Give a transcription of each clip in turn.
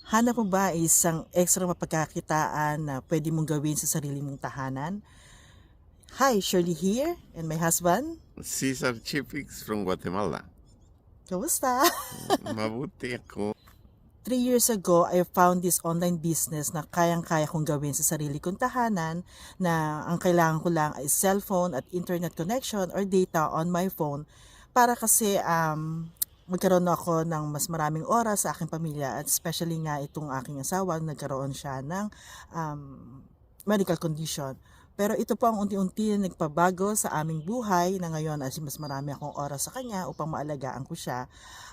Hanap mo ba isang extra mapagkakitaan na pwede mong gawin sa sarili mong tahanan? Hi, Shirley here and my husband. Cesar Chipix from Guatemala. Kamusta? Mabuti ako. 3 years ago, I found this online business na kayang-kaya kong gawin sa sarili kong tahanan na ang kailangan ko lang ay cellphone at internet connection or data on my phone para kasi magkaroon ako ng mas maraming oras sa aking pamilya at especially nga itong aking asawa, nagkaroon siya ng um, medical condition. Pero ito po ang unti-unti na nagpabago sa aming buhay na ngayon as mas marami akong oras sa kanya upang maalagaan ko siya.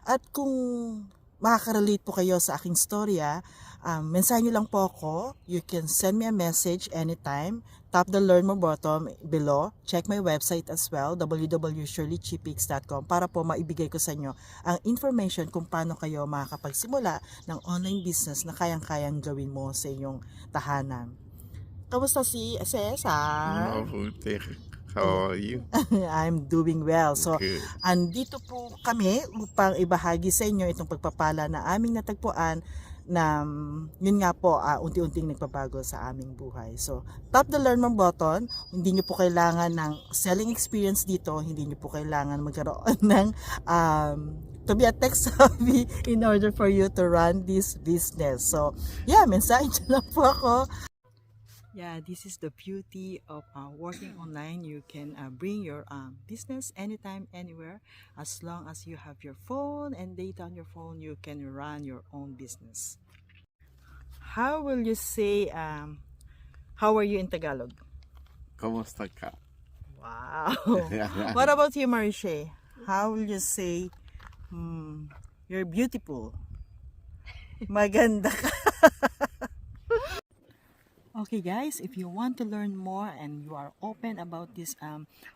At kung makaka-relate po kayo sa aking storya, mensahe nyo lang po ako. You can send me a message anytime. Tap the learn more button below. Check my website as well, www.shirleychipix.com, para po maibigay ko sa inyo ang information kung paano kayo makakapagsimula ng online business na kayang-kayang gawin mo sa iyong tahanan. Kamusta si Cesar? Mabuti. How are you? I'm doing well. So, Good. andito po kami upang ibahagi sa inyo itong pagpapala na aming natagpuan na yun nga po, unti-unting nagpabago sa aming buhay. So, tap the learn more button. Hindi nyo po kailangan ng selling experience dito. Hindi nyo po kailangan magkaroon ng to be a tech savvy in order for you to run this business. So, yeah, mensahe nyo lang po ako. Yeah, this is the beauty of working online. You can bring your business anytime, anywhere. As long as you have your phone and data on your phone, you can run your own business. How will you say, how are you in Tagalog? Kamusta ka? Wow. What about you, Mariche? How will you say, you're beautiful? Maganda ka. Okay guys, if you want to learn more and you are open about this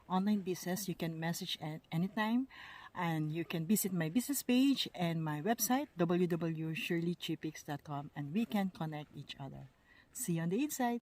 online business, you can message at anytime, and you can visit my business page and my website www.shirleychipix.com, and we can connect each other. See you on the inside.